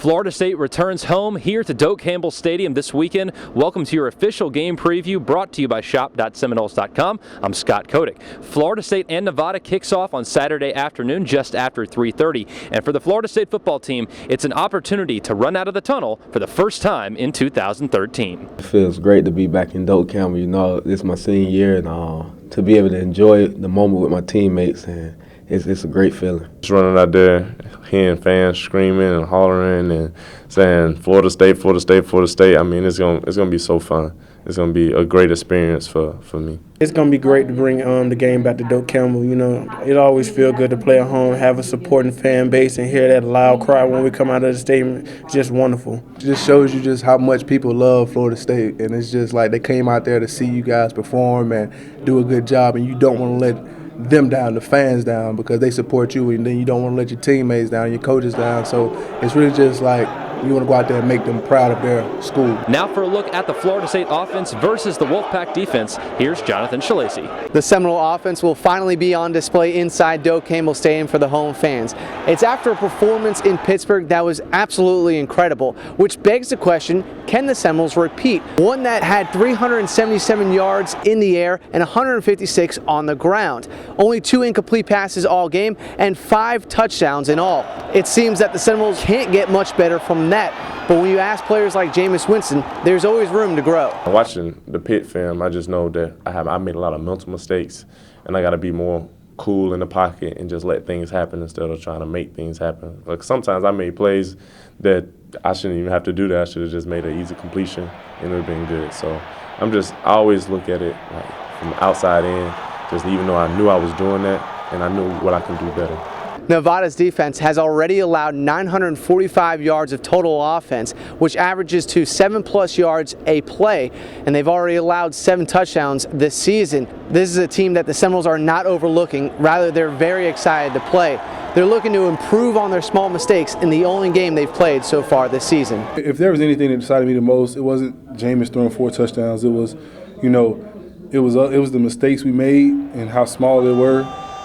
Florida State returns home here to Doak Campbell Stadium this weekend. Welcome to your official game preview brought to you by shop.seminoles.com. I'm Scott Kotick. Florida State and Nevada kicks off on Saturday afternoon just after 3:30. And for the Florida State football team, it's an opportunity to run out of the tunnel for the first time in 2013. It feels great to be back in Doak Campbell. You know, this is my senior year, and to be able to enjoy the moment with my teammates, and it's a great feeling. Just running out there, hearing fans screaming and hollering and saying Florida State, Florida State, Florida State. I mean, it's gonna be so fun. It's gonna be a great experience for me. It's gonna be great to bring the game back to Doak Campbell. You know, it always feels good to play at home, have a supporting fan base, and hear that loud cry when we come out of the stadium. It's just wonderful. It just shows you just how much people love Florida State, and it's just like they came out there to see you guys perform and do a good job, and you don't want to let them down, the fans down, because they support you, and then you don't want to let your teammates down, your coaches down. So it's really just like you want to go out there and make them proud of their school. Now for a look at the Florida State offense versus the Wolfpack defense, here's Jonathan Shalacy. The Seminole offense will finally be on display inside Doak Campbell Stadium for the home fans. It's after a performance in Pittsburgh that was absolutely incredible, which begs the question, can the Seminoles repeat? One that had 377 yards in the air and 156 on the ground. Only 2 incomplete passes all game and 5 touchdowns in all. It seems that the Seminoles can't get much better from that, but when you ask players like Jameis Winston, there's always room to grow. Watching the Pitt film, I just know that I made a lot of mental mistakes, and I got to be more cool in the pocket and just let things happen instead of trying to make things happen. Like sometimes I made plays that I shouldn't even have to do that. I should have just made an easy completion and it would have been good. So I always look at it like from the outside in, just even though I knew I was doing that and I knew what I can do better. Nevada's defense has already allowed 945 yards of total offense, which averages to 7+ yards a play, and they've already allowed 7 touchdowns this season. This is a team that the Seminoles are not overlooking. Rather, they're very excited to play. They're looking to improve on their small mistakes in the only game they've played so far this season. If there was anything that decided me the most, it wasn't Jameis throwing 4 touchdowns. It was, it was the mistakes we made and how small they were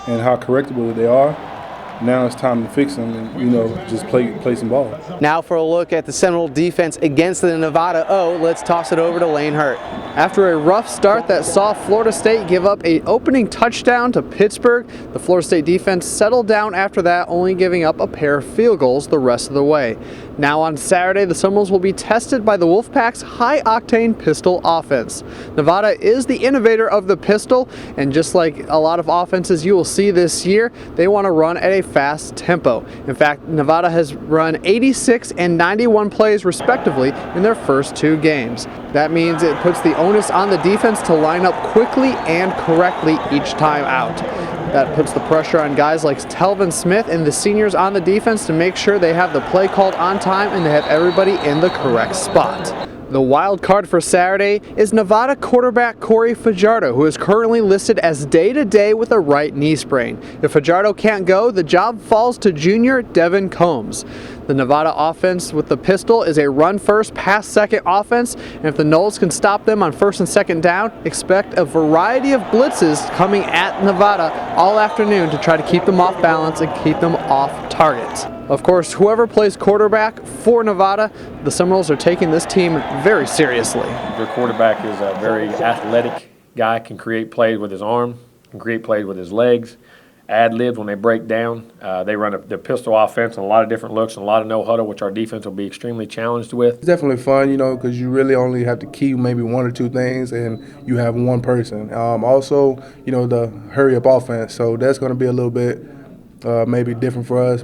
and how correctable they are. Now it's time to fix them and, just play some ball. Now for a look at the Seminole defense against the Nevada O, let's toss it over to Lane Hurt. After a rough start that saw Florida State give up an opening touchdown to Pittsburgh, the Florida State defense settled down after that, only giving up a pair of field goals the rest of the way. Now on Saturday, the Seminoles will be tested by the Wolfpack's high-octane pistol offense. Nevada is the innovator of the pistol, and just like a lot of offenses you will see this year, they want to run at a fast tempo. In fact, Nevada has run 86 and 91 plays respectively in their first 2 games. That means it puts the onus on the defense to line up quickly and correctly each time out. That puts the pressure on guys like Telvin Smith and the seniors on the defense to make sure they have the play called on time and they have everybody in the correct spot. The wild card for Saturday is Nevada quarterback Corey Fajardo, who is currently listed as day-to-day with a right knee sprain. If Fajardo can't go, the job falls to junior Devin Combs. The Nevada offense with the pistol is a run-first, pass-second offense, and if the Noles can stop them on 1st and 2nd down, expect a variety of blitzes coming at Nevada all afternoon to try to keep them off balance and keep them off target. Of course, whoever plays quarterback for Nevada, the Seminoles are taking this team very seriously. Their quarterback is a very athletic guy, can create plays with his arm, can create plays with his legs, ad-libs when they break down. They run the pistol offense and a lot of different looks and a lot of no-huddle, which our defense will be extremely challenged with. It's definitely fun, because you really only have to key maybe 1 or 2 things and you have one person. Also, the hurry-up offense, so that's going to be a little bit maybe different for us,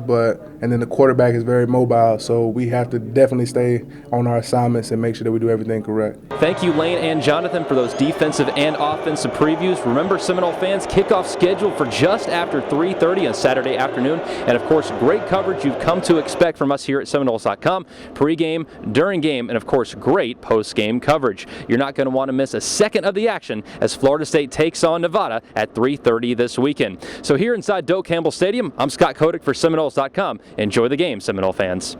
and then the quarterback is very mobile, so we have to definitely stay on our assignments and make sure that we do everything correct. Thank you, Lane and Jonathan, for those defensive and offensive previews. Remember, Seminole fans, kickoff scheduled for just after 3:30 on Saturday afternoon, and of course, great coverage you've come to expect from us here at Seminoles.com, pregame, during game, and of course, great post-game coverage. You're not going to want to miss a second of the action as Florida State takes on Nevada at 3:30 this weekend. So here inside Doak Campbell Stadium, I'm Scott Kotick for Seminoles.com. Enjoy the game, Seminole fans.